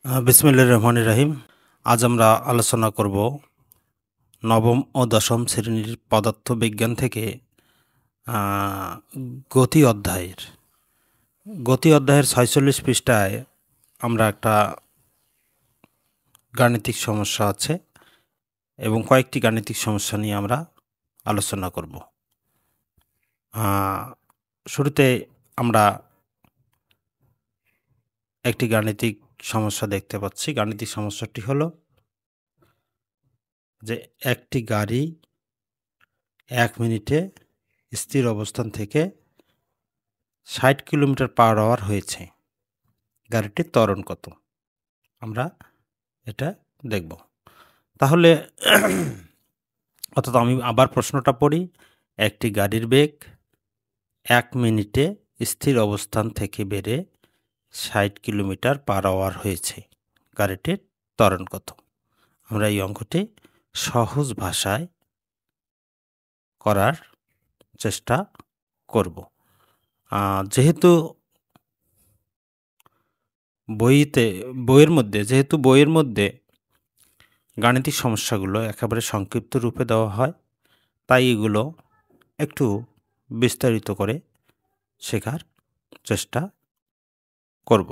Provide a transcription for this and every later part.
বিসমিল্লাহির রহমানির রহিম। আজ আমরা আলোচনা করব নবম ও দশম শ্রেণীর পদার্থবিজ্ঞান থেকে আ গতি অধ্যায়ের ৪৬ পৃষ্ঠায় আমরা একটা গাণিতিক সমস্যা আছে এবং কয়েকটি গাণিতিক সমস্যা নিয়ে আমরা আলোচনা করব। শুরুতে আমরা একটি গাণিতিক সমস্যা দেখতে পাচ্ছি। গাণিতিক সমস্যাটি হলো যে একটি গাড়ি ১ মিনিটে স্থির অবস্থান থেকে ৬০ কিলোমিটার/আওয়ার হয়েছে। গাড়িটির ত্বরণ কত? আমরা এটা দেখব। তাহলে অর্থাৎ আমি আবার প্রশ্নটা পড়ি। একটি গাড়ির বেগ ১ মিনিটে স্থির অবস্থান থেকে বেড়ে ৬০ কিলোমিটার/আওয়ার হয়েছে। গাড়িটির ত্বরণ কত? আমরা এই অঙ্কটি সহজ ভাষায় করার চেষ্টা করব। যেহেতু বইয়ের মধ্যে গাণিতিক সমস্যাগুলো একেবারে সংক্ষিপ্ত রূপে দেওয়া হয়, তাই এগুলো একটু বিস্তারিত করে শেখার চেষ্টা করব।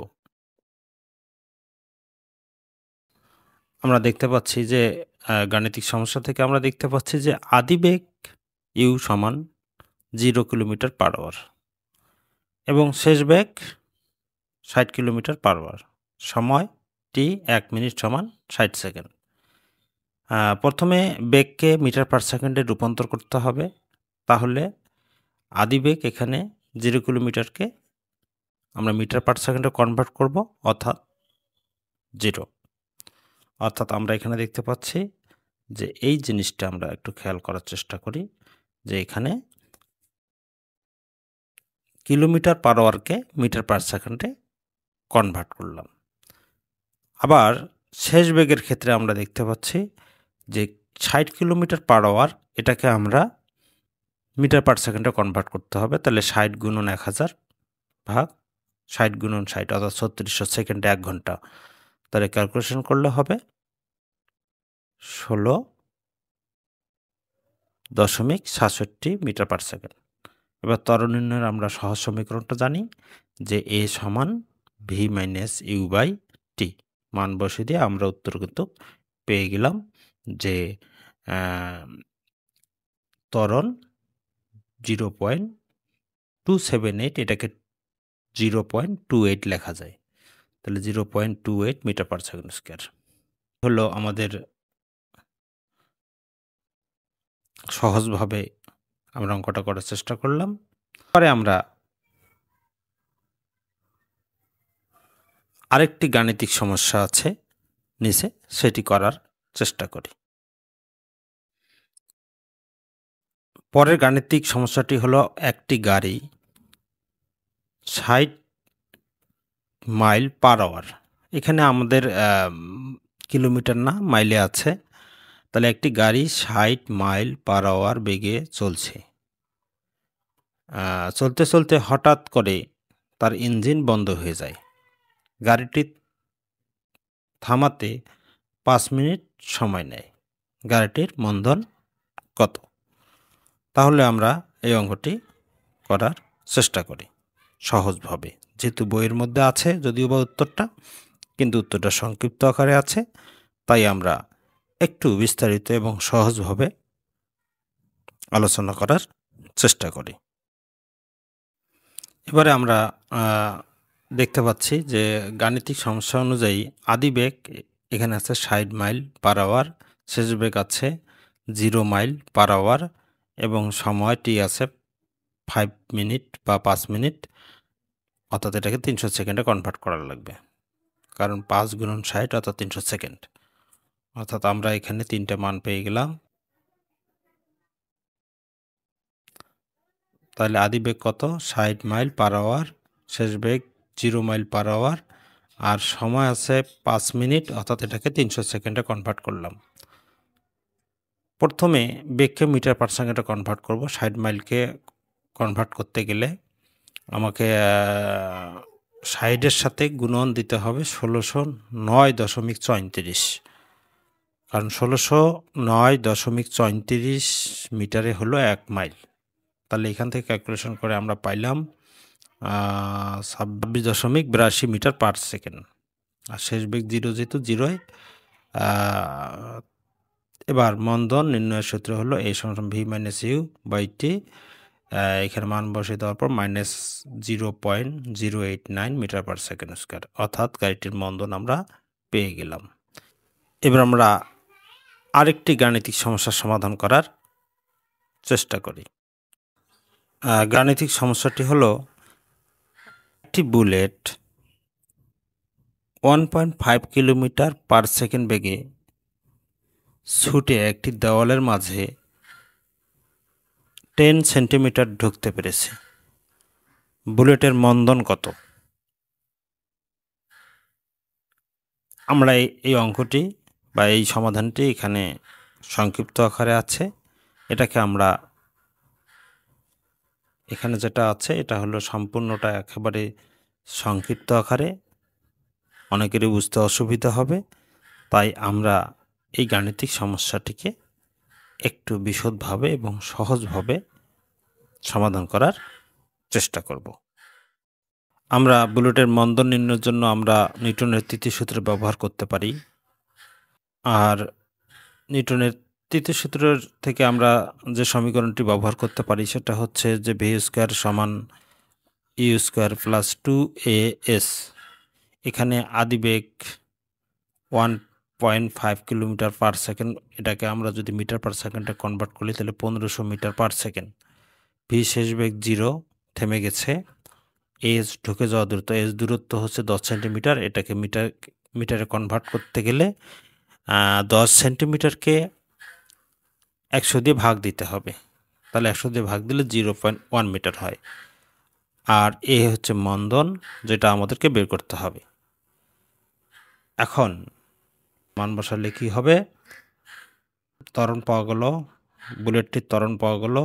আমরা দেখতে পাচ্ছি যে গাণিতিক সমস্যা থেকে আমরা দেখতে পাচ্ছি যে আদিবেগ u সমান 0 কিলোমিটার/আওয়ার এবং শেষ বেগ ৬০ কিলোমিটার/আওয়ার। সময় t ১ মিনিট সমান ৬০ সেকেন্ড। প্রথমে বেগকে মিটার পার সেকেন্ডে রূপান্তর করতে হবে। তাহলে আদিবেগ এখানে 0 কিলোমিটারকে আমরা মিটার পার সেকেন্ডে কনভার্ট করব, অর্থাৎ 0। অর্থাৎ আমরা এখানে দেখতে পাচ্ছি যে এই জিনিসটা আমরা একটু খেয়াল করার চেষ্টা করি যে এখানে কিলোমিটার/আওয়ারকে মিটার পার সেকেন্ডে কনভার্ট করলাম। আবার শেষ বেগের ক্ষেত্রে আমরা দেখতে পাচ্ছি যে ৬০ কিলোমিটার/আওয়ার এটাকে আমরা মিটার পার সেকেন্ডে কনভার্ট করতে হবে। তাহলে ৬০ গুণন ১০০০ ভাগ ৬০ গুণন ৬০ অর্থাৎ ৩৬০০ সেকেন্ডে ১ ঘন্টা। তাহলে ক্যালকুলেশন করলে হবে ১৬.৬৭ মিটার পার সেকেন্ড। এবার ত্বরণ নির্ণয়ের আমরা সহজ সমীকরণটা জানি যে a সমান v minus u by T. মান বসিয়ে দিয়ে আমরা উত্তর কিন্তু পেয়ে গেলাম যে ত্বরণ 0.278, এটাকে 0.28 লেখা যায়। তাহলে 0.28 মিটার পার সেকেন্ড স্কয়ার হলো আমাদের সহজভাবে আমরা অঙ্কটা করার চেষ্টা করলাম। পরে আমরা আরেকটি গাণিতিক সমস্যা আছে নিচে, সেটি করার চেষ্টা করি। পরের গাণিতিক সমস্যাটি হলো একটি গাড়ি ৬০ মাইল/আওয়ার, এখানে আমাদের কিলোমিটার না মাইলে আছে। তাহলে একটি গাড়ি ৬০ মাইল/আওয়ার বেগে চলছে। চলতে চলতে হঠাৎ করে তার ইঞ্জিন বন্ধ হয়ে যায়। গাড়িটি থামাতে ৫ মিনিট সময় নেয়। গাড়িটির মন্দন কত? তাহলে আমরা এই অঙ্কটি করার চেষ্টা করি সহজভাবে। যেহেতু বইয়ের মধ্যে আছে যদিও বা উত্তরটা, কিন্তু উত্তরটা সংক্ষিপ্ত আকারে আছে, তাই আমরা একটু বিস্তারিত এবং সহজভাবে আলোচনা করার চেষ্টা করি। এবারে আমরা দেখতে পাচ্ছি যে গাণিতিক সমস্যা অনুযায়ী আদিবেগ এখানে আছে ৬০ মাইল/আওয়ার, শেষ বেগ আছে 0 মাইল/আওয়ার এবং সময়টি আছে 5 মিনিট বা 5 মিনিট, অর্থাৎ এটাকে ৩০০ সেকেন্ডে কনভার্ট করা লাগবে, কারণ ৫ গুণন ৬০ অর্থাৎ ৩০০ সেকেন্ড। অর্থাৎ আমরা এখানে ৩টে মান পেয়ে গেলাম। তাহলে আদিবেগ কত? ৬০ মাইল/আওয়ার, শেষ বেগ 0 মাইল/আওয়ার, আর সময় আছে ৫ মিনিট, অর্থাৎ এটাকে ৩০০ সেকেন্ডে কনভার্ট করলাম। প্রথমে বেগকে মিটার পার সেকেন্ডে কনভার্ট করব। ৬০ মাইলকে কনভার্ট করতে গেলে আমাকে 60-এর সাথে গুণন দিতে হবে 1609.34, কারণ 1609.34 মিটারে হলো 1 মাইল। তাহলে এখান থেকে ক্যালকুলেশন করে আমরা পাইলাম 26.82 মিটার পার সেকেন্ড। আর শেষ বেগ 0 যেহেতু 0-য়। এবার মন্দন নির্ণয়ের সূত্র হলো a = v - u/t। এখানে মান বসিয়ে দেওয়ার পর -0.089 মিটার পার সেকেন্ড স্কয়ার, অর্থাৎ গাড়িটির মন্দন আমরা পেয়ে গেলাম। এবার আমরা আরেকটি গাণিতিক সমস্যার সমাধান করার চেষ্টা করি। গাণিতিক সমস্যাটি হলো, একটি বুলেট 1.5 কিলোমিটার পার সেকেন্ড বেগে ছুটে একটি দেওয়ালের মাঝে 10 সেন্টিমিটার ঢুকতে পেরেছে। বুলেটের মন্দন কত? আমরা এই অঙ্কটি বা এই সমাধানটি এখানে সংক্ষিপ্ত আকারে আছে। এটাকে আমরা এখানে যেটা আছে এটা হলো সম্পূর্ণটা একেবারে সংক্ষিপ্ত আকারে, অনেকেরই বুঝতে অসুবিধা হবে। তাই আমরা এই গাণিতিক সমস্যাটিকে একটু বিশদভাবে এবং সহজভাবে সমাধান করার চেষ্টা করব। আমরা বুলেটের মন্দন নির্ণয়ের জন্য আমরা নিউটনের তৃতীয় সূত্র ব্যবহার করতে পারি। আর নিউটনের তৃতীয় সূত্রের থেকে আমরা যে সমীকরণটি ব্যবহার করতে পারি সেটা হচ্ছে যে v² = u² + 2as। এখানে আদিবেগ 1.5 কিলোমিটার পার সেকেন্ড, এটাকে আমরা যদি মিটার পার সেকেন্ডে কনভার্ট করি তাহলে 1500 মিটার পার সেকেন্ড। ভি শেষ বেগ 0, থেমে গেছে। এস ঢুকে যাওয়া দূরত্ব, এস দূরত্ব হচ্ছে 10 সেন্টিমিটার। এটাকে মিটারে কনভার্ট করতে গেলে 10 সেন্টিমিটারকে 100 দিয়ে ভাগ দিতে হবে। তাহলে 100 দিয়ে ভাগ দিলে 0.1 মিটার হয়। আর এ হচ্ছে মন্দন, যেটা আমাদেরকে বের করতে হবে। এখন মান বসালে কি হবে? ত্বরণ পাওয়া গেল, বুলেটটির ত্বরণ পাওয়া গেল।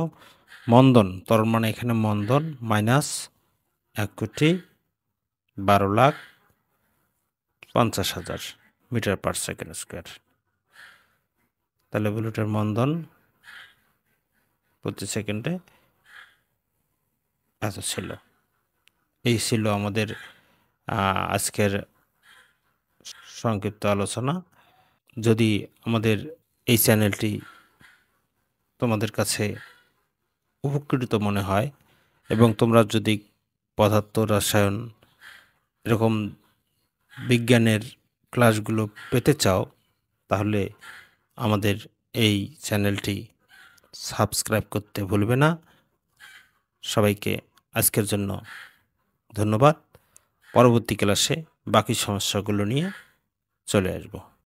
মন্দন, ত্বরণ মানে এখানে মন্দন -1,12,50,000 মিটার পার সেকেন্ড স্কয়ার। তাহলে বুলেটের মন্দন প্রতি সেকেন্ডে এত ছিল। এই ছিল আমাদের আজকের সংক্ষিপ্ত আলোচনা। যদি আমাদের এই চ্যানেলটি তোমাদের কাছে উপকৃত মনে হয় এবং তোমরা যদি পদার্থ, রসায়ন এরকম বিজ্ঞানের ক্লাসগুলো পেতে চাও, তাহলে আমাদের এই চ্যানেলটি সাবস্ক্রাইব করতে ভুলবে না। সবাইকে আজকের জন্য ধন্যবাদ। পরবর্তী ক্লাসে বাকি সমস্যাগুলো নিয়ে চলে আসব।